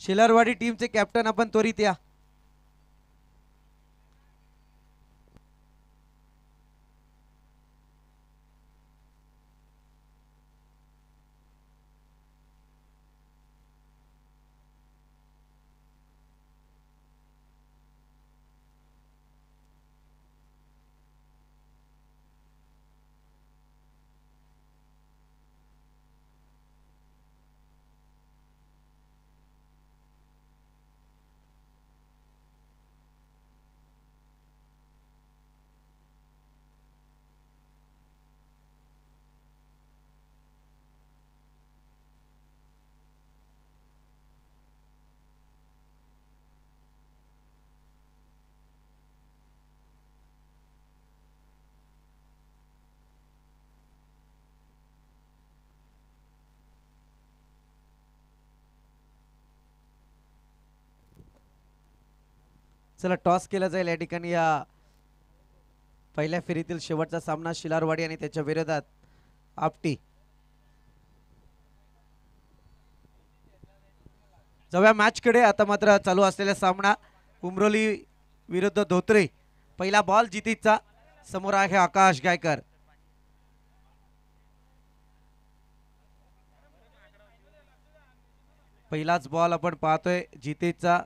शिलारवाडी टीमचे कॅप्टन आपण त्वरित या. चला टॉस केला जाईल या ठिकाणी. या पहिल्या फेरीतील शेवटचा सामना शिलारवाडी आणि त्याच्या विरोधात आपटी. जाऊया मॅच कडे. आता मात्र चालू असलेला सामना उमरोली विरुद्ध धोत्रे. पहिला बॉल जितीचा. समोर आहे आकाश गायकर. पहिलाच बॉल आपण पाहतोय जितेचा.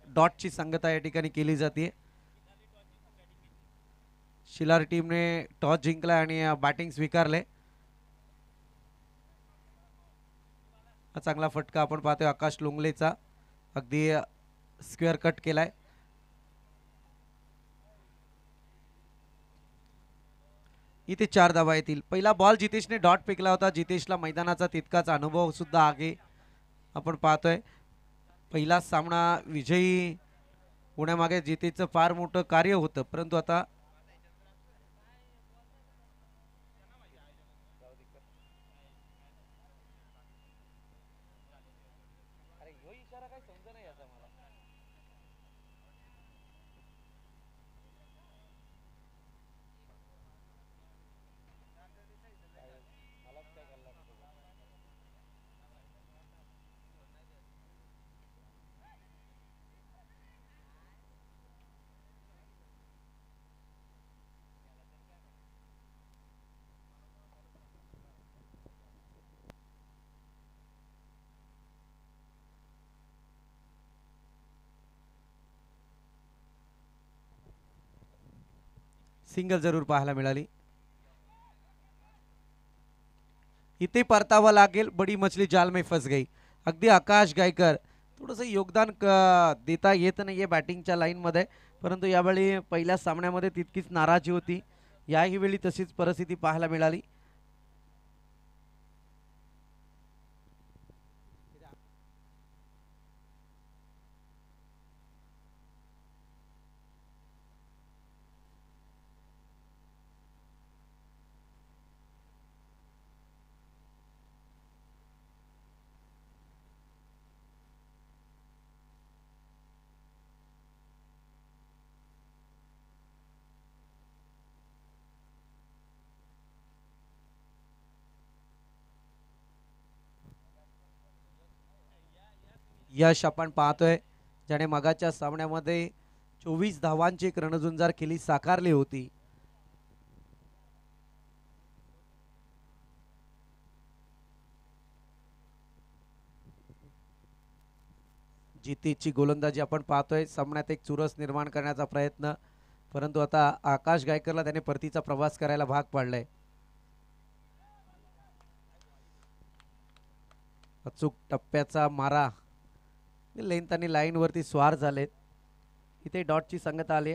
डॉटची संगता या ठिकाणी केली जाते. शिलार टीमने टॉस जिंकला आणि बॅटिंग स्वीकारले. चांगला फटका आपण पाहतोय आकाश लोंगलेचा. अगदी स्क्वेअर कट केलाय. इथे 4 धावा येतील. पहिला बॉल जितेशने डॉट फेकला होता. जितेशला मैदानाचा तितकाच अनुभव सुद्धा आहे आपण पाहतोय. पहिला सामना विजयी होण्यामागे जितेशचं फार मोठं कार्य होतं, परंतु आता सिंगल जरूर पाहायला मिळाली. इथे परतावा लागेल. बडी मछली जाल में फंस गई. अगदी आकाश गायकर थोडंसं योगदान देता येत नाहीये बॅटिंगच्या लाईन मध्ये, परंतु यावेळी पहिल्या सामन्यामध्ये तितकीच नाराजी होती. याही वेळी तशीच परिस्थिती पाहायला मिळाली. यश आपण पाहतोय ज्याने मगाच्या सामन्यामध्ये 24 धावांची एक रणझुंजार केली साकारली होती. जितीची गोलंदाजी आपण पाहतोय. सामन्यात एक चुरस निर्माण करण्याचा प्रयत्न, परंतु आता आकाश गायकरला त्याने परतीचा प्रवास करायला भाग पाडलाय. अचूक टप्प्याचा मारा. लेंथ आणि लाईन वरती स्वार झालेत. इथे डॉटची संगत आली.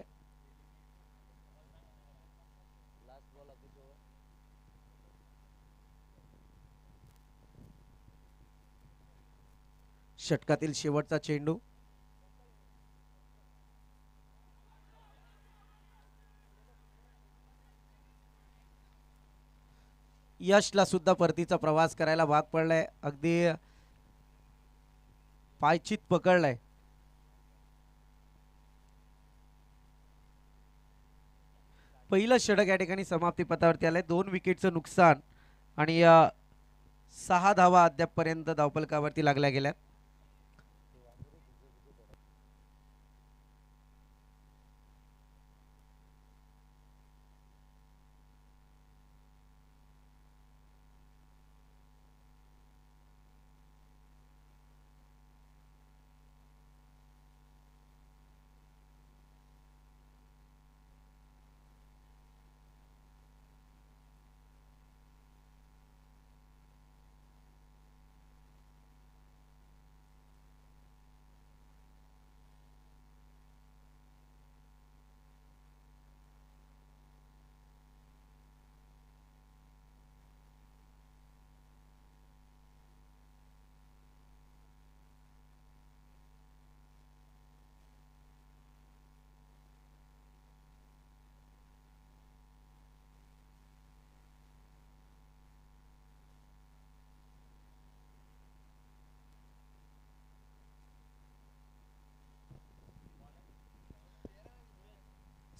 षटकातील शेवटचा चेंडू. यशला सुद्धा परतीचा प्रवास करायला भाग पडलाय. अगदी पायचीत पकडलाय. पहिलं षटक या ठिकाणी समाप्ती पथावरती आलंय. 2 विकेटचं नुकसान आणि 6 धावा अद्यापपर्यंत धावफलकावरती लागल्या गेल्या.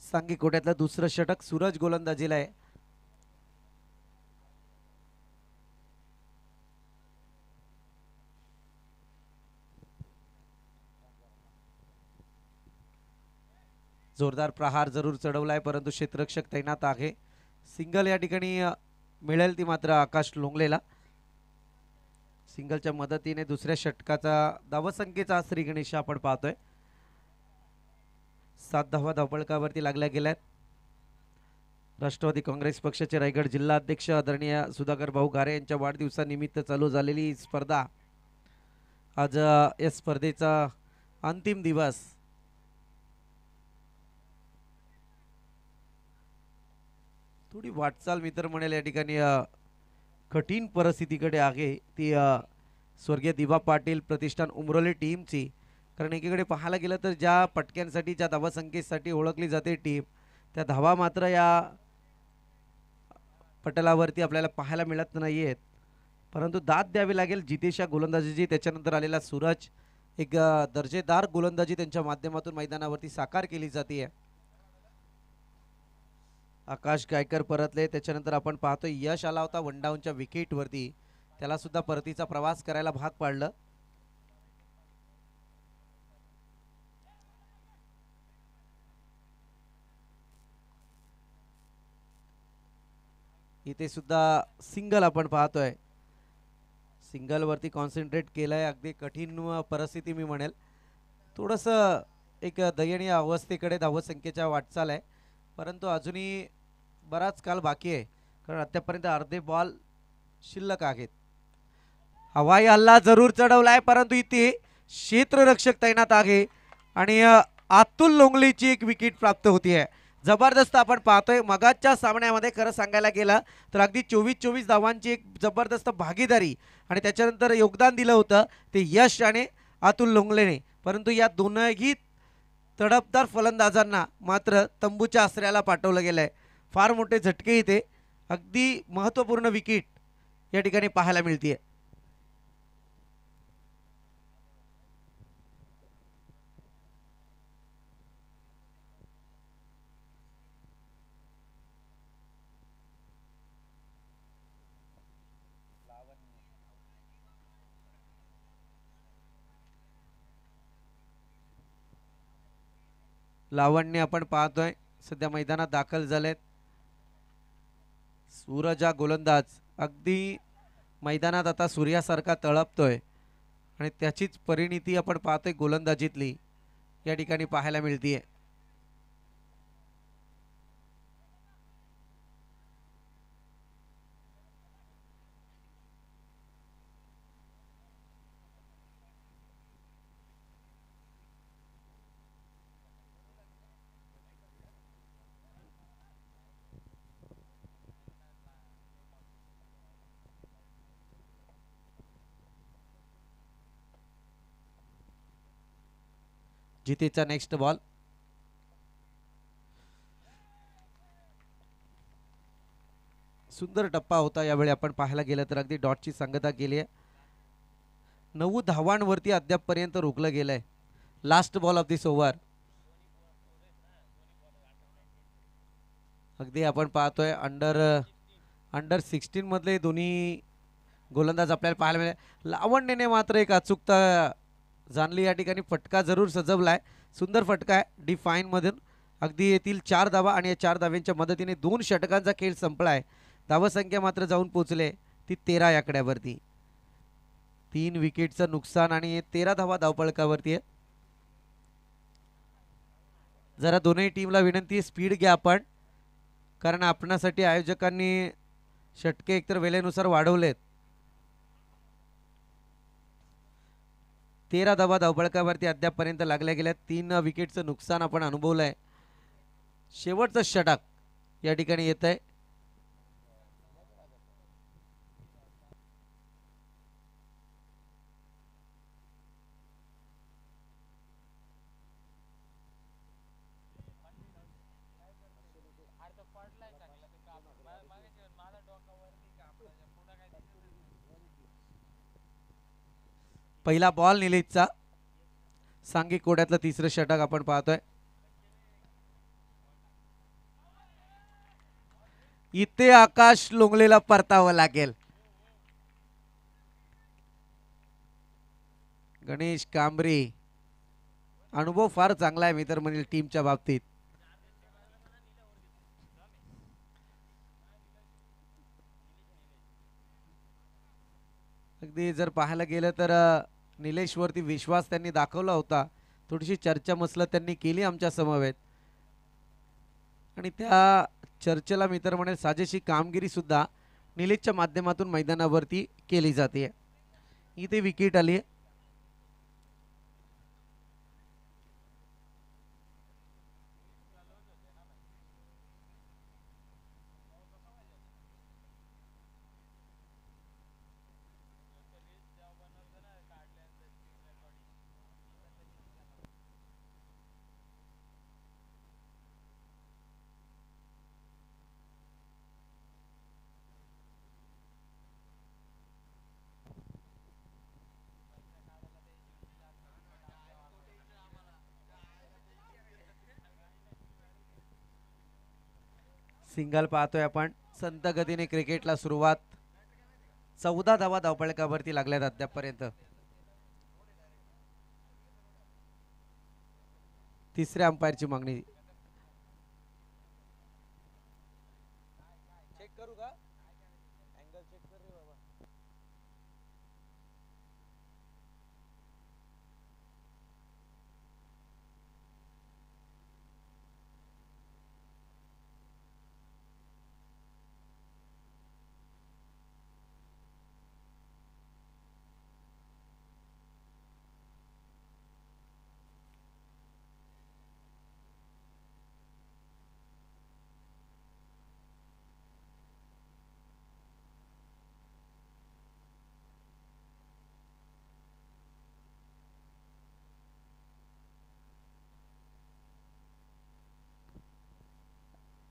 सांगी कोट्यातलं दुसरं षटक सूरज गोलंदाजीला आहे. जोरदार प्रहार जरूर चढवलाय परंतु क्षेत्ररक्षक तैनात आहे. सिंगल या ठिकाणी मिळेल ती मात्र आकाश लोंगलेला. सिंगलच्या मदतीने दुसऱ्या षटकाचा धावसंख्येचा श्री गणेश आपण पाहतोय. 7 धावा धावफलकावरती लागल्या गेल्यात. राष्ट्रवादी काँग्रेस पक्षाचे रायगड जिल्हा अध्यक्ष आदरणीय सुधाकर भाऊ गारे यांच्या वाढदिवसानिमित्त चालू झालेली स्पर्धा आज या स्पर्धेचा अंतिम दिवस. थोडी वाटचाल मी तर म्हणेल या ठिकाणी कठीण परिस्थितीकडे आहे ती स्वर्गीय दिवा पाटील प्रतिष्ठान उमरोली टीमची. कारण एकीकडे पाहायला गेलं तर ज्या पटक्यांसाठी ज्या धावासंख्येसाठी ओळखली जाते टीम त्या धावा मात्र या पटलावरती आपल्याला पाहायला मिळत नाही आहेत. परंतु दाद द्यावी लागेल जितेशा गोलंदाजीची. त्याच्यानंतर आलेला सूरज एक दर्जेदार गोलंदाजी त्यांच्या माध्यमातून मैदानावरती साकार केली जाते. आकाश गायकर परतले. त्याच्यानंतर आपण पाहतोय यश आला होता वनडाऊनच्या विकेटवरती. त्याला सुद्धा परतीचा प्रवास करायला भाग पाडलं. इथे सुद्धा सिंगल आपण पाहतोय. सिंगल वरती कॉन्सन्ट्रेट केलंय. अगदी कठीण परिस्थिती मी म्हणेल. थोडंसं एक दयनीय अवस्थेकडे धावसंख्येच्या वाटचाल आहे. परंतु अजूनही बराच काल बाकी आहे कारण आतापर्यंत अर्धे बॉल शिल्लक आहेत. हवाई हल्ला जरूर चढवलाय परंतु इथे क्षेत्ररक्षक तैनात आहे आणि अतुल लोंगलेची एक विकेट प्राप्त होतीये. जबरदस्त आपण पाहतोय मगाच्या सामन्यामध्ये खरं सांगायला गेलं तर अगदी 24-24 धावांची एक जबरदस्त भागीदारी आणि त्याच्यानंतर योगदान दिलं होतं ते यश आणि अतुल लोंगलेने. परंतु या दोनही तडफदार फलंदाजांना मात्र तंबूच्या आसऱ्याला पाठवलं गेलंय. फार मोठे झटके इथे. अगदी महत्त्वपूर्ण विकेट या ठिकाणी पाहायला मिळते. लावण्य आपण पाहतोय सध्या मैदानात दाखल झालेत. सूरज हा गोलंदाज अगदी मैदानात आता सूर्यासारखा तळपतोय आणि त्याचीच परिणिती आपण पाहतोय गोलंदाजीतली या ठिकाणी पाहायला मिळतीये. जितेचा नेक्स्ट बॉल. सुंदर टप्पा होता यावेळी आपण पाहायला गेलं तर अगदी डॉटची सांगता केली आहे. 9 धावांवरती अद्यापपर्यंत रोखलं गेलंय. Last ball of this over. अगदी आपण पाहतोय अंडर अंडर 16 मधले दोन्ही गोलंदाज आपल्याला पाहायला मिळाले. लावण्यने मात्र एक अचूकता जाणली या ठिकाणी. फटका जरूर सजवलाय, सुंदर फटका आहे डी मधून. अगदी येथील 4 धावा आणि या 4 धाव्यांच्या मदतीने 2 षटकांचा खेळ संपलाय. धावसंख्या मात्र जाऊन पोहोचले ती 13 या आकड्यावरती. 3 विकेटचं नुकसान आणि 13 धावा धावपळकावरती आहे. जरा दोन्ही टीमला विनंती आहे, स्पीड घ्या आपण, कारण आपणासाठी आयोजकांनी षटके एकतर वेळेनुसार वाढवलेत. 13 धावा धावपळकावरती अद्यापपर्यंत लागल्या गेल्या. 3 विकेटचं नुकसान आपण अनुभवलंय. शेवटचं षटक या ठिकाणी येत आहे. पहिला बॉल निलेशचा. सांघिक कोड्यातलं तिसरं षटक आपण पाहतोय. इथे आकाश लोंगलेला परतावं लागेल. गणेश कांबरे अनुभव फार चांगला आहे मित्र म्हणेल टीमच्या बाबतीत. अगदी जर पाहायला गेलं तर निलेशवरती विश्वास त्यांनी दाखवला होता. थोडीशी चर्चा मसलत त्यांनी केली आमच्या समवेत आणि त्या चर्चेला मित्र म्हणेल साजेशी कामगिरी सुद्धा निलेशच्या माध्यमातून मैदानावरती केली जाते. इथे विकेट आली आहे. सिंगल पाहतोय आपण. संत गतीने क्रिकेटला सुरुवात. 14 धावा धावपळकावरती लागल्यात अद्यापपर्यंत. तिसऱ्या अंपायरची मागणी. चेक करू का? अँगल चेक कर रे बाबा.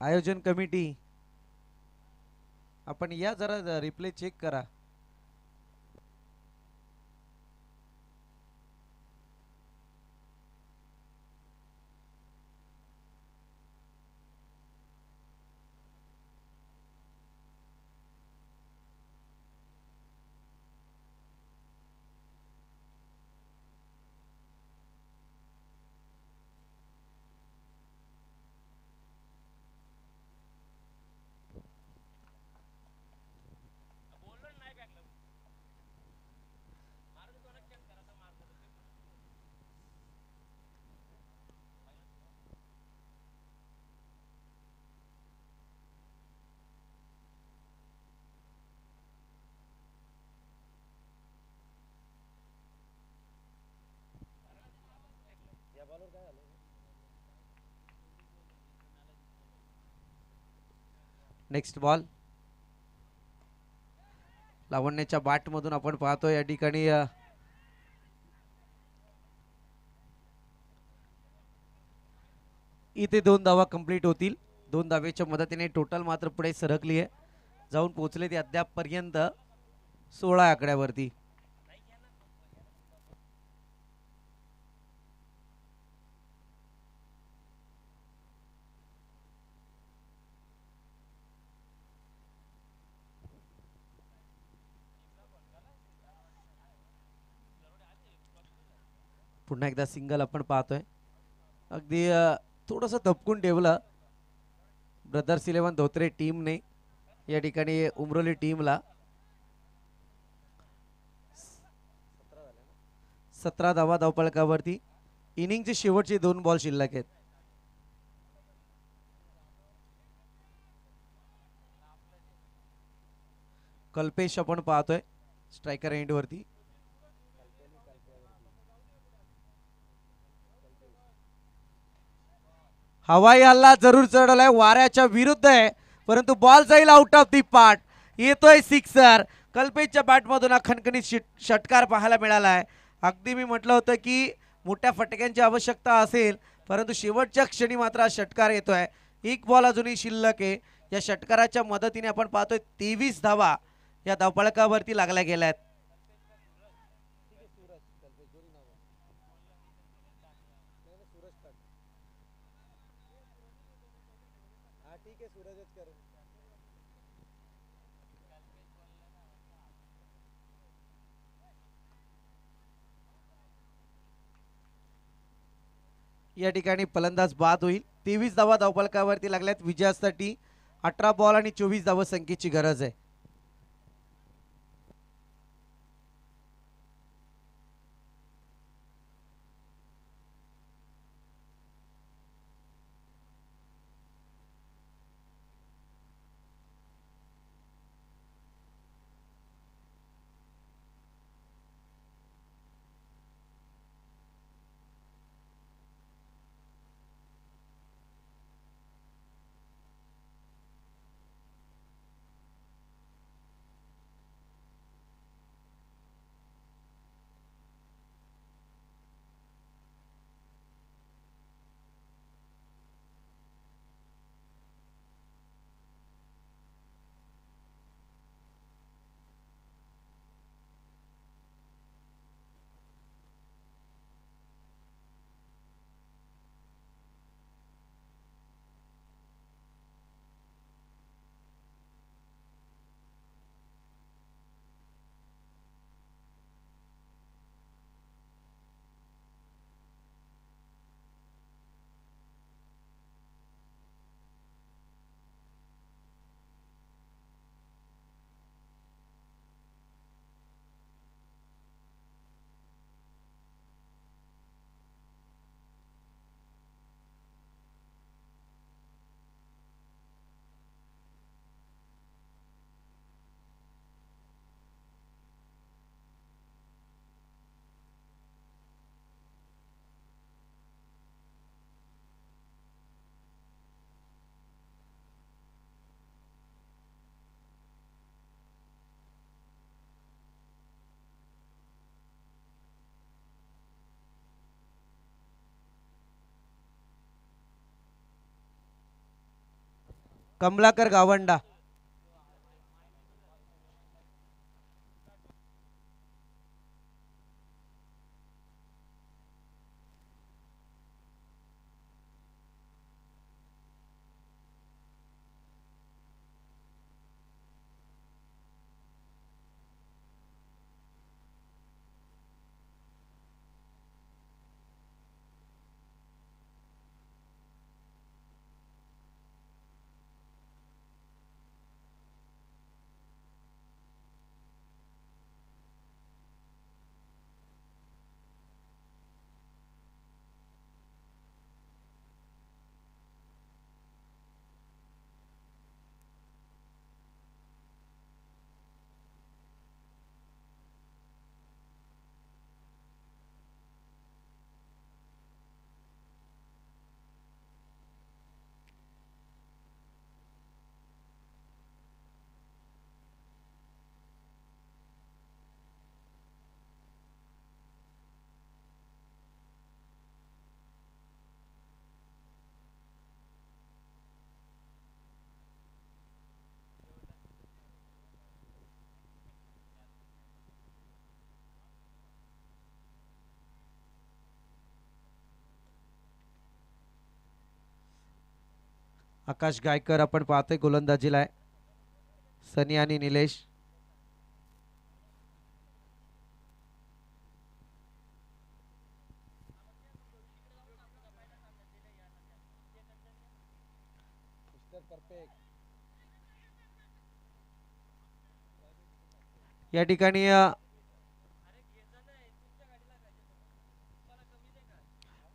आयोजन कमिटी आपण या जरा रिप्ले चेक करा. Next ball. लावण्याच्या बॅट मधून आपण पाहतो या ठिकाणी इथे 2 धावा कंप्लीट होतील. 2 धावेच्या मदतीने टोटल मात्र पुढे सरकली आहे. जाऊन पोहोचले ते अद्याप पर्यंत 16 आकड्यावरती. पुन्हा एकदा सिंगल आपण पाहतोय. अगदी थोडंसं दबकून ठेवलं ब्रदर्स 11 धोत्रे टीमने या ठिकाणी उमरोली टीमला. 17 धावा धावपळकावरती. इनिंगची शेवटची 2 बॉल शिल्लक आहेत. कल्पेश आपण पाहतोय स्ट्रायकर एंड वरती. हवाई हल्ला जरूर चढवलाय, वाऱ्याच्या विरुद्ध आहे, परंतु बॉल जाईल आउट ऑफ दी पार्ट. येतोय सिक्सर. कल्पेशच्या बॅटमधून हा खणखणीत षटकार पाहायला मिळालाय. अगदी मी म्हटलं होतं की मोठ्या फटक्यांची आवश्यकता असेल, परंतु शेवटच्या क्षणी मात्र हा षटकार येतोय. एक बॉल अजूनही शिल्लक आहे. या षटकाराच्या मदतीने आपण पाहतोय 23 धावा या धावपळकावरती लागल्या गेल्यात. या ठिकाणी फलंदाज बाद होईल. 23 धावा धावपळकावरती लागल्यात. विजयासाठी 18 बॉल आणि 24 धावा संख्येची गरज आहे. कमलाकर गावंडा. आकाश गायकर आपण पाहतोय गोलंदाजीला आहे. सनी आणि निलेश. या ठिकाणी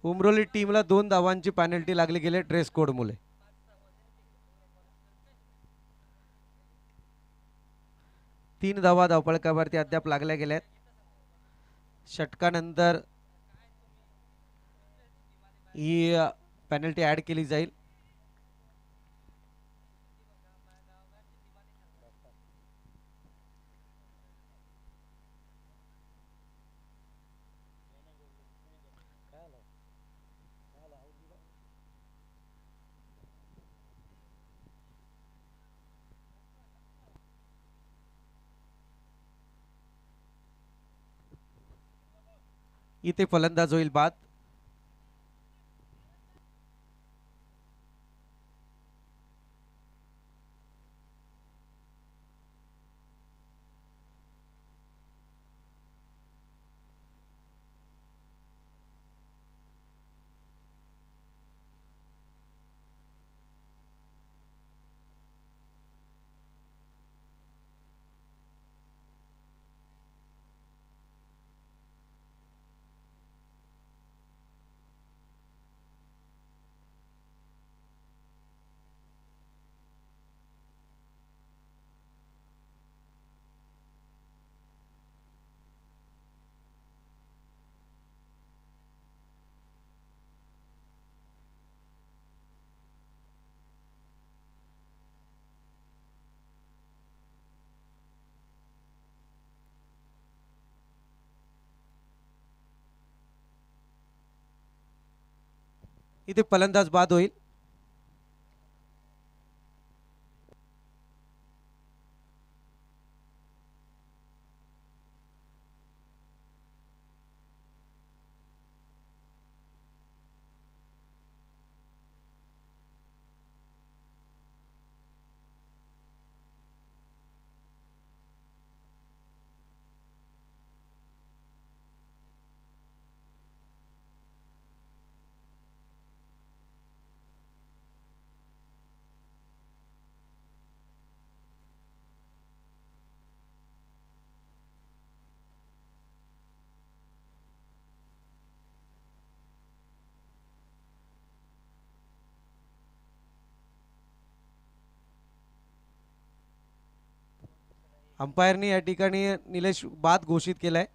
उमरोली टीमला 2 धावांची पेनल्टी लागली गेली ड्रेस कोड मुळे. 3 धावा धावपळकावरती अद्याप लागल्या गेल्यात. षटकानंतर ही पेनल्टी ऍड केली जाईल. इथे फलंदाज होईल बाद. इथे फलंदाज बाद होईल. अंपायरनी या ठिकाणी निलेश बाद घोषित केलाय.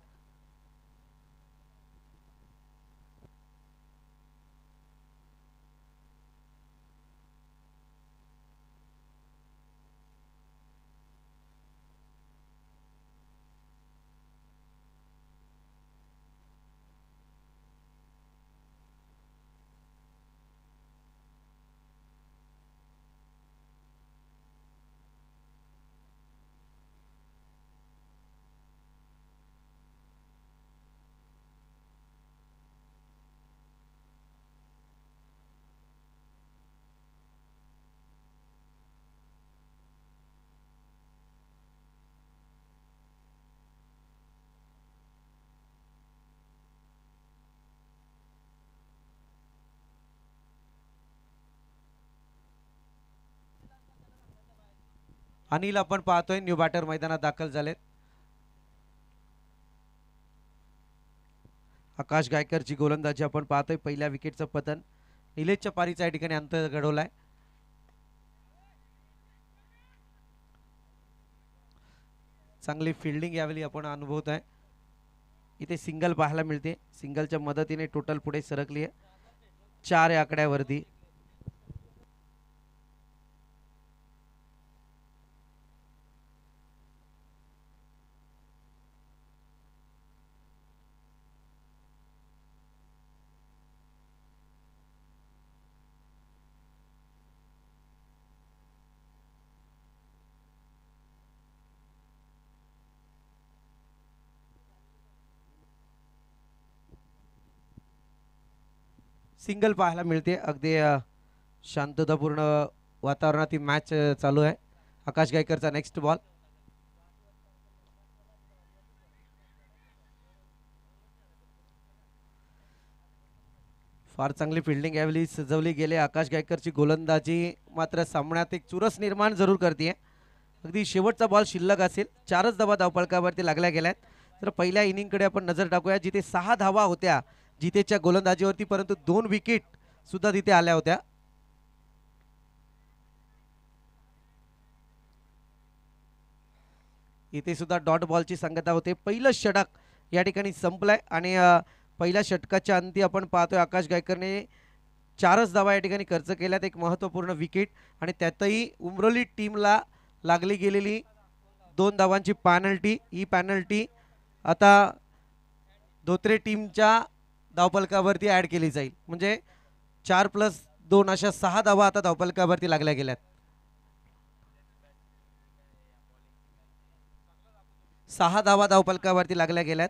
अनिल आपण पाहतोय न्यू बॅटर मैदानात दाखल झालेत. आकाश गायकरची गोलंदाजी आपण पाहतोय. पहिल्या विकेटचं पतन निलेशच्या पारीचा या ठिकाणी अंत घडवलाय. चांगली फिल्डिंग यावेळी आपण अनुभवत आहे. इथे सिंगल पाहायला मिळते. सिंगलच्या मदतीने टोटल पुढे सरकली आहे 4 या आकड्यावरती. सिंगल पाहायला मिळते. अगदी शांततापूर्ण वातावरणात ही मॅच चालू आहे. आकाश गायकरचा नेक्स्ट बॉल. फार चांगली फिल्डिंग यावेळी सजवली गेली. आकाश गायकरची गोलंदाजी मात्र सामन्यात एक चुरस निर्माण जरूर करते. अगदी शेवटचा बॉल शिल्लक असेल, 4च धावा धावफलकावरती लागल्या गेल्यात. तर पहिल्या इनिंगकडे आपण नजर टाकूया, जिथे 6 धावा होत्या जितेच्या गोलंदाजीवरती, परंतु 2 विकेट सुद्धा तिथे आल्या होत्या. इथे सुद्धा डॉट बॉलची संगता होते. पहिलं षटक या ठिकाणी संपलंय आणि पहिल्या षटकाच्या अंती आपण पाहतोय आकाश गायकरने 4च धावा या ठिकाणी खर्च केल्यात, एक महत्त्वपूर्ण विकेट आणि त्यातही उमरोली टीमला लागली गेलेली 2 धावांची पॅनल्टी. ही पॅनल्टी आता धोत्रे टीमच्या धावफलकावरती ॲड केली जाईल, म्हणजे 4+2 अशा 6 धावा आता धावफलकावरती लागल्या गेल्यात. 6 धावा धावफलकावरती लागल्या गेल्यात.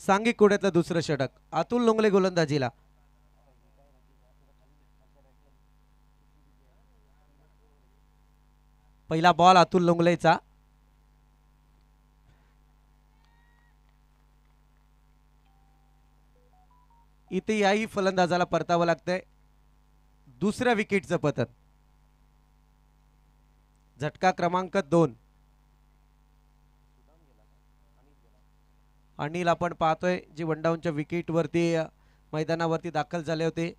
सांघिक कोड्यातलं दुसरं षटक, अतुल लोंगले गोलंदाजीला. पहिला बॉल अतुल लोंगलेचा. इथे याही फलंदाजाला परतावं लागतंय. दुसऱ्या विकेटचं पतन. झटका क्रमांक 2. अनिल आपण पाहतोय जे वनडाऊनच्या विकेटवरती मैदानावरती दाखल झाले होते.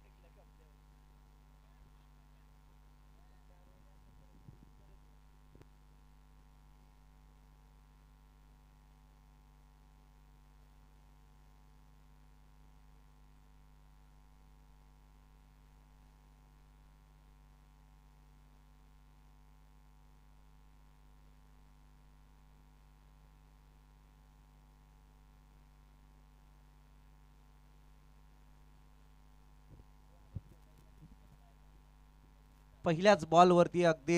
पहिल्याच बॉलवरती अगदी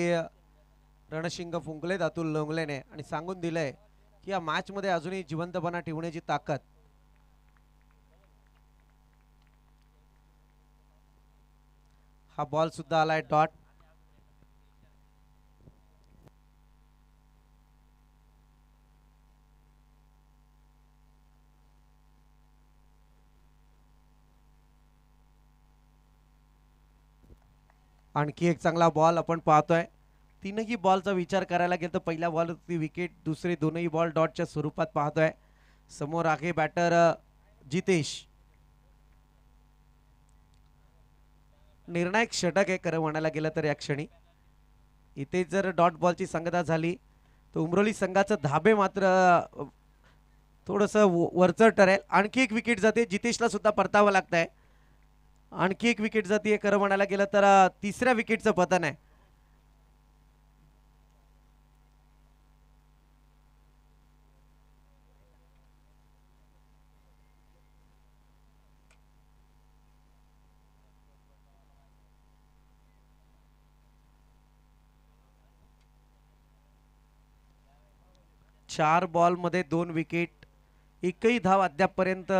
रणशिंग फुंकलेत अतुल लोंगलेने आणि सांगून दिलंय की या मॅच मध्ये अजूनही जिवंतपणा ठेवण्याची ताकद. हा बॉल सुद्धा आलाय डॉट. आणखी एक चांगला बॉल आपण पाहतोय. तीनही बॉलचा विचार करायला गेलं तर पहिल्या बॉलवरती विकेट, दुसरे दोनही बॉल डॉटच्या स्वरूपात पाहतोय. समोर आहे बॅटर जितेश. निर्णायक षटक आहे खरं म्हणायला गेलं तर या क्षणी. इथे जर डॉट बॉलची संगता झाली तर उमरोली संघाचं धाबे मात्र थोडंसं वरचढ ठरेल. आणखी एक विकेट जाते, जितेशला सुद्धा परतावं लागतंय. आणखी एक विकेट जाते खरं म्हणायला गेलं तर तिसऱ्या विकेटचं पतन आहे. चार बॉल मध्ये 2 विकेट. एकही धाव अद्यापपर्यंत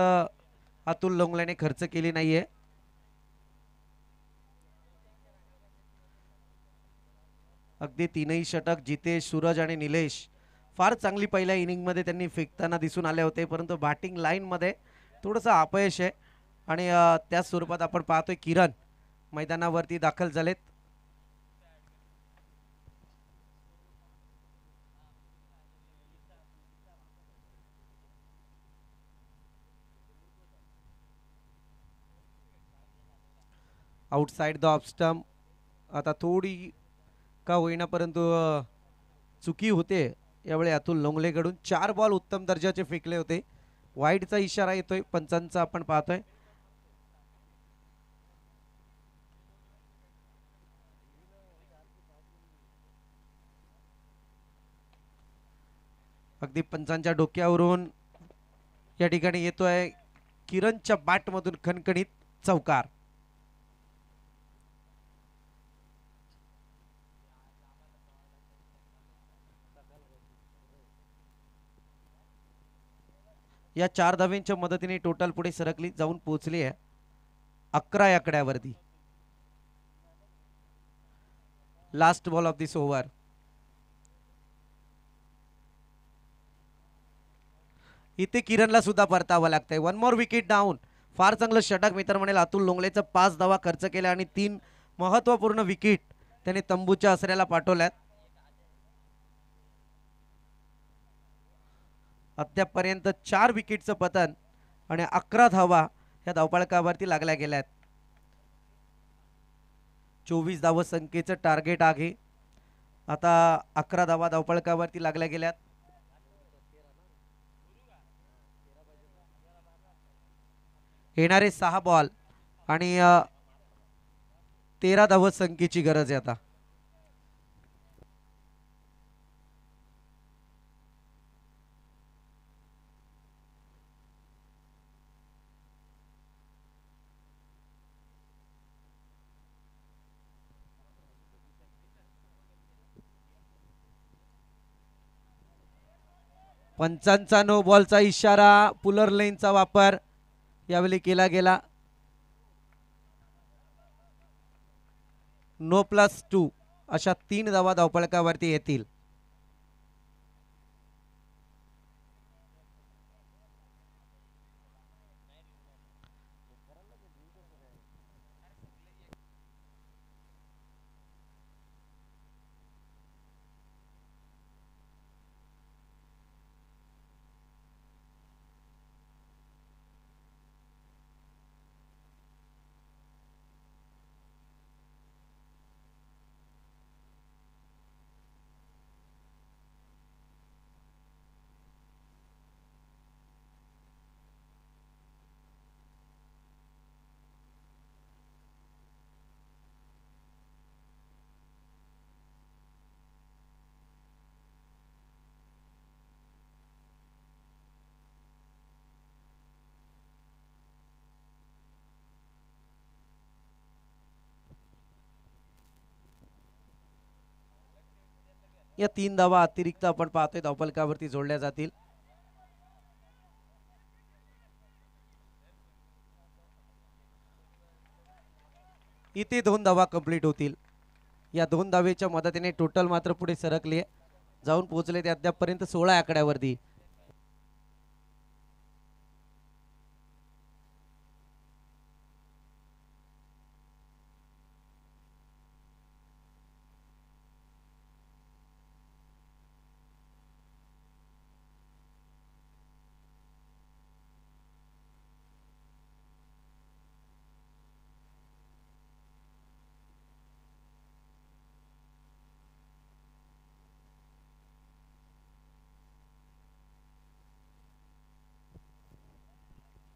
अतुल लोंगलेने खर्च केली नाहीये. अगदी तीनही षटक जितेश, सूरज आणि निलेश फार चांगली पहिल्या इनिंग मध्ये त्यांनी फेकताना दिसून आले होते, परंतु बॅटिंग लाईन मध्ये थोडंसं अपयश आहे आणि त्याच स्वरूपात आपण पाहतोय किरण मैदानावरती दाखल झालेत. Outside the off stump. आता थोडी का होईना परंतु चुकी होते यावेळी अतुल लोंगलेकडून. 4 बॉल उत्तम दर्जाचे फेकले होते. वाईडचा इशारा येतोय पंचांचा आपण पाहतोय. अगदी पंचांच्या डोक्यावरून या ठिकाणी येतोय किरणच्या बॅटमधून खणखणीत चौकार. या 4 धाव्यांच्या मदतीने टोटल पुढे सरकली जाऊन पोहोचली आहे 11 आकड्यावरती. Last ball of this over. इथे किरणला सुद्धा परतावं लागतंय. One more wicket down. फार चांगलं षटक मित्र म्हणेल अतुल लोंगलेचं. 5 धावा खर्च केल्या आणि 3 महत्वपूर्ण विकेट त्याने तंबूच्या आसऱ्याला पाठवल्यात. अद्यापपर्यंत 4 विकेटचं पतन आणि 11 धावा या धावफलकावरती लागल्या गेल्यात. 24 धाव संख्येचं टार्गेट आहे. आता 11 धावा धावफलकावरती लागल्या गेल्यात. येणारे 6 बॉल आणि 13 धाव संख्येची गरज आहे आता. पंचांचा नो बॉलचा इशारा. पुलर लेनचा वापर यावेळी केला गेला. नो +2 अशा 3 धावा धावफलकावरती येतील. या 3 धावा अतिरिक्त आपण पाहतोय धावफलकावरती जोडल्या जातील. इथे 2 धावा कंप्लीट होतील. या 2 धावेच्या मदतीने टोटल मात्र पुढे सरकले जाऊन पोहोचले ते अद्यापपर्यंत 16 आकड्यावरती.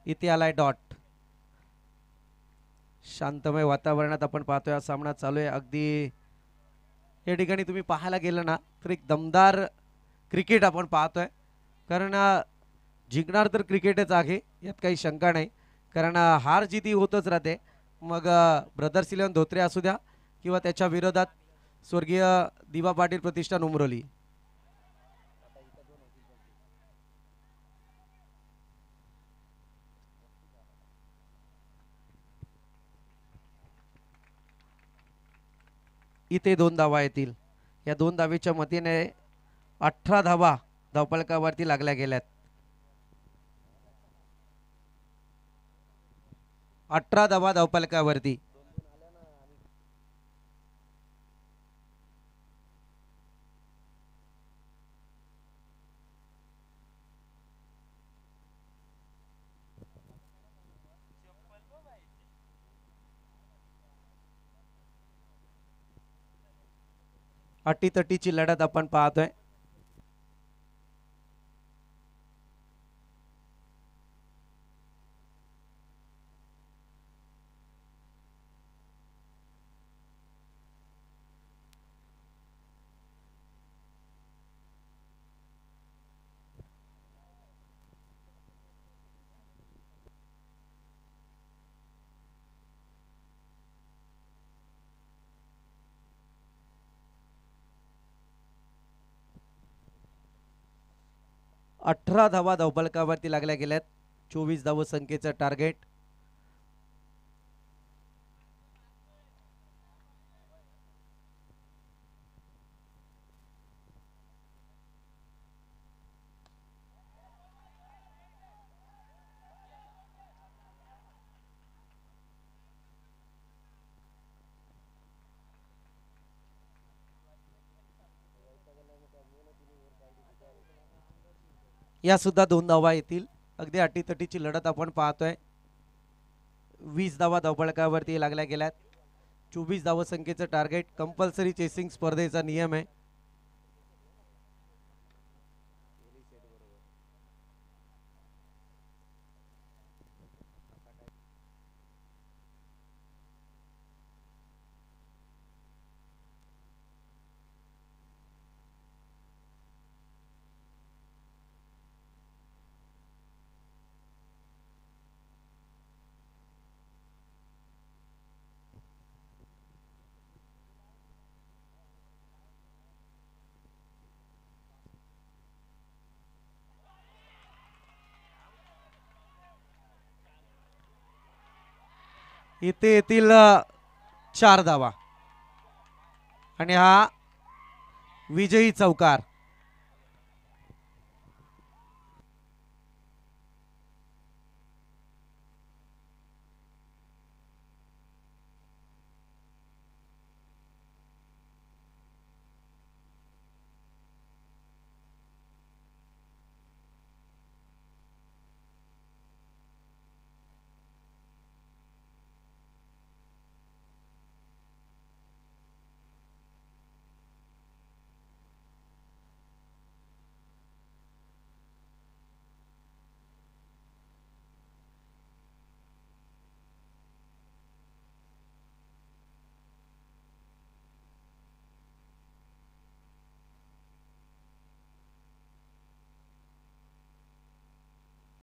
इथे आलाय डॉट. शांतमय वातावरणात आपण पाहतोय हा सामना चालू आहे. अगदी या ठिकाणी तुम्ही पाहायला गेलं ना तर एक दमदार क्रिकेट आपण पाहतोय. कारण जिंकणार तर क्रिकेटच आहे यात काही शंका नाही. कारण हार जिती होतच राहते. मग ब्रदर्स इलेव्हन धोत्रे असू द्या किंवा त्याच्या विरोधात स्वर्गीय दिवा पाटील प्रतिष्ठान उमरोली. इथे 2 धावा येतील. या 2 धावेच्या मतीने 18 धावा धावफलकावरती लागल्या गेल्यात. 18 धावा धावफलकावरती. अटीतटीची लढत आपण पाहतोय. 18 धावा धावफलकावरती लागल्या गेल्यात. 24 धाव संख्येचं टार्गेट. या सुद्धा 2 धावा येतील. अगदी अटीतटीची लढत आपण पाहतोय. 20 धावा धावफलकावरती लागल्या गेल्यात. 24 धाव संख्येचं टार्गेट. कंपल्सरी चेसिंग स्पर्धेचा नियम आहे. इथे येतील 4 धावा आणि हा विजयी चौकार.